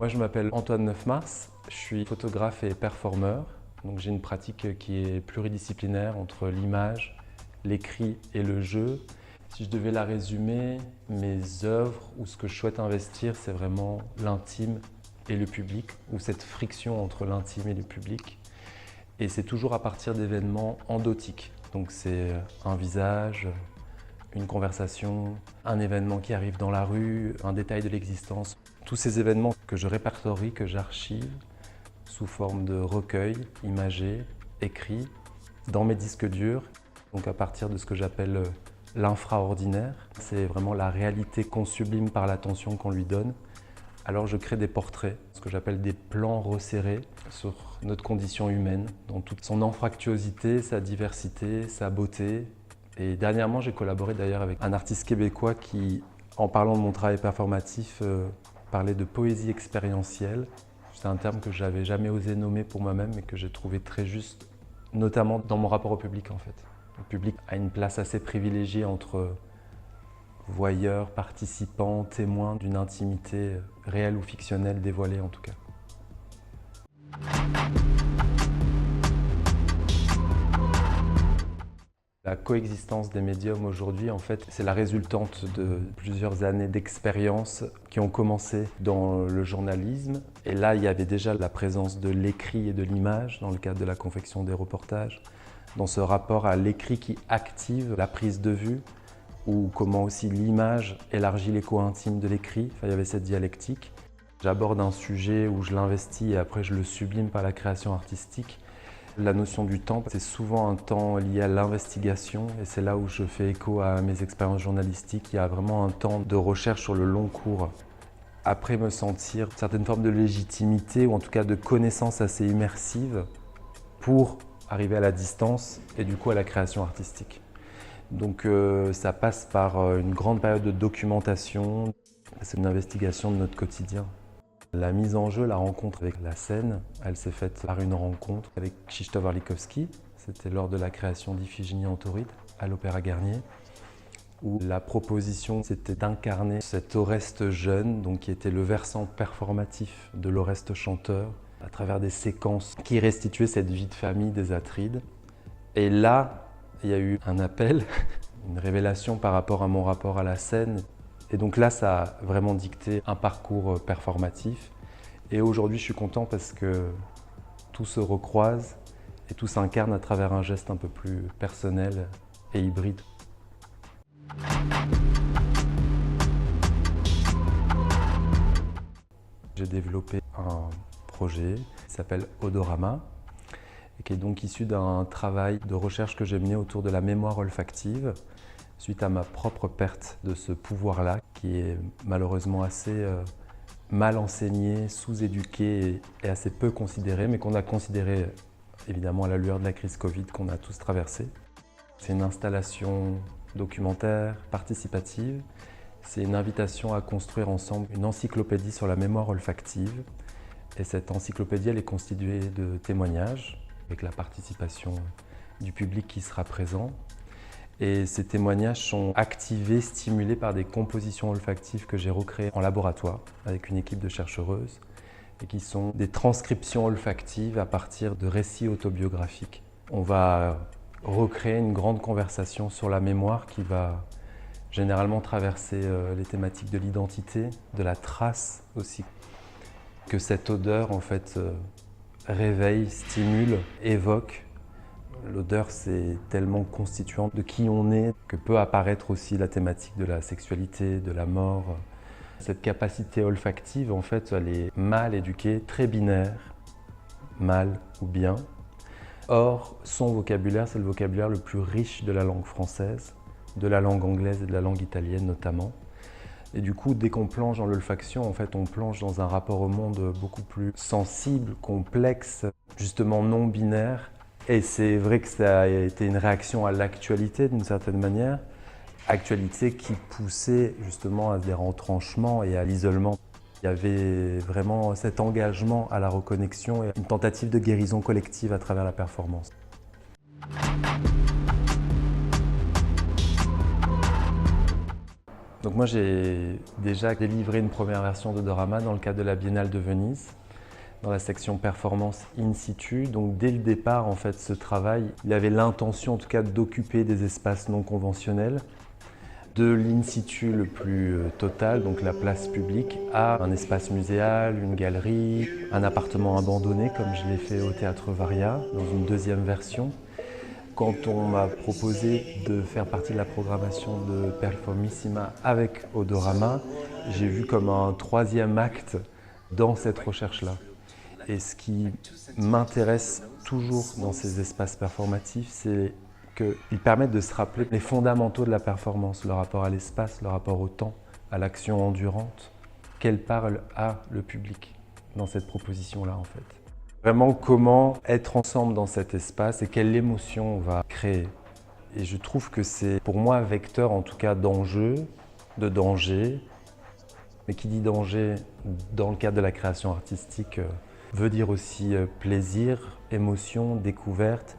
Moi, je m'appelle Antoine Neufmars, je suis photographe et performeur. Donc, j'ai une pratique qui est pluridisciplinaire entre l'image, l'écrit et le jeu. Si je devais la résumer, mes œuvres ou ce que je souhaite investir, c'est vraiment l'intime et le public, ou cette friction entre l'intime et le public. Et c'est toujours à partir d'événements endotiques. Donc, c'est un visage, une conversation, un événement qui arrive dans la rue, un détail de l'existence. Tous ces événements que je répertorie, que j'archive sous forme de recueil, imagé, écrit, dans mes disques durs. Donc à partir de ce que j'appelle l'infraordinaire, c'est vraiment la réalité qu'on sublime par l'attention qu'on lui donne. Alors je crée des portraits, ce que j'appelle des plans resserrés sur notre condition humaine, dans toute son anfractuosité, sa diversité, sa beauté. Et dernièrement, j'ai collaboré d'ailleurs avec un artiste québécois qui, en parlant de mon travail performatif, parlait de poésie expérientielle. C'est un terme que je n'avais jamais osé nommer pour moi-même et que j'ai trouvé très juste, notamment dans mon rapport au public en fait. Le public a une place assez privilégiée entre voyeurs, participants, témoins d'une intimité réelle ou fictionnelle, dévoilée en tout cas. La coexistence des médiums aujourd'hui, en fait, c'est la résultante de plusieurs années d'expérience qui ont commencé dans le journalisme. Et là, il y avait déjà la présence de l'écrit et de l'image dans le cadre de la confection des reportages, dans ce rapport à l'écrit qui active la prise de vue, ou comment aussi l'image élargit l'écho intime de l'écrit. Enfin, il y avait cette dialectique. J'aborde un sujet où je l'investis et après je le sublime par la création artistique. La notion du temps, c'est souvent un temps lié à l'investigation et c'est là où je fais écho à mes expériences journalistiques. Il y a vraiment un temps de recherche sur le long cours. Après me sentir une certaine forme de légitimité ou en tout cas de connaissance assez immersive pour arriver à la distance et du coup à la création artistique. Donc ça passe par une grande période de documentation, c'est une investigation de notre quotidien. La mise en jeu, la rencontre avec la scène, elle s'est faite par une rencontre avec Krzysztof Warlikowski. C'était lors de la création d'Iphigénie en Tauride à l'Opéra Garnier, où la proposition c'était d'incarner cet Oreste jeune, donc qui était le versant performatif de l'Oreste chanteur, à travers des séquences qui restituaient cette vie de famille des Atrides. Et là, il y a eu un appel, une révélation par rapport à mon rapport à la scène. Et donc là, ça a vraiment dicté un parcours performatif. Et aujourd'hui, je suis content parce que tout se recroise et tout s'incarne à travers un geste un peu plus personnel et hybride. J'ai développé un projet qui s'appelle Odorama et qui est donc issu d'un travail de recherche que j'ai mené autour de la mémoire olfactive suite à ma propre perte de ce pouvoir-là qui est malheureusement assez mal enseigné, sous-éduqué et assez peu considéré, mais qu'on a considéré évidemment à la lueur de la crise Covid qu'on a tous traversée. C'est une installation documentaire, participative. C'est une invitation à construire ensemble une encyclopédie sur la mémoire olfactive. Et cette encyclopédie, elle est constituée de témoignages avec la participation du public qui sera présent. Et ces témoignages sont activés, stimulés par des compositions olfactives que j'ai recréées en laboratoire avec une équipe de chercheuses et qui sont des transcriptions olfactives à partir de récits autobiographiques. On va recréer une grande conversation sur la mémoire qui va généralement traverser les thématiques de l'identité, de la trace aussi. Que cette odeur en fait réveille, stimule, évoque. L'odeur, c'est tellement constituant de qui on est que peut apparaître aussi la thématique de la sexualité, de la mort. Cette capacité olfactive, en fait, elle est mal éduquée, très binaire, mal ou bien. Or, son vocabulaire, c'est le vocabulaire le plus riche de la langue française, de la langue anglaise et de la langue italienne notamment. Et du coup, dès qu'on plonge dans l'olfaction, en fait, on plonge dans un rapport au monde beaucoup plus sensible, complexe, justement non binaire. Et c'est vrai que ça a été une réaction à l'actualité d'une certaine manière, actualité qui poussait justement à des retranchements et à l'isolement. Il y avait vraiment cet engagement à la reconnexion et une tentative de guérison collective à travers la performance. Donc moi j'ai déjà délivré une première version d'Odorama dans le cadre de la Biennale de Venise, dans la section performance in situ. Donc dès le départ, en fait, ce travail, il avait l'intention en tout cas d'occuper des espaces non conventionnels, de l'in situ le plus total, donc la place publique, à un espace muséal, une galerie, un appartement abandonné comme je l'ai fait au Théâtre Varia dans une deuxième version. Quand on m'a proposé de faire partie de la programmation de Performissima avec Odorama, j'ai vu comme un troisième acte dans cette recherche-là. Et ce qui m'intéresse toujours dans ces espaces performatifs, c'est qu'ils permettent de se rappeler les fondamentaux de la performance, le rapport à l'espace, le rapport au temps, à l'action endurante. Quelle part a le public dans cette proposition-là en fait? Vraiment comment être ensemble dans cet espace et quelle émotion on va créer. Et je trouve que c'est pour moi vecteur en tout cas d'enjeu, de danger. Mais qui dit danger dans le cadre de la création artistique veut dire aussi plaisir, émotion, découverte.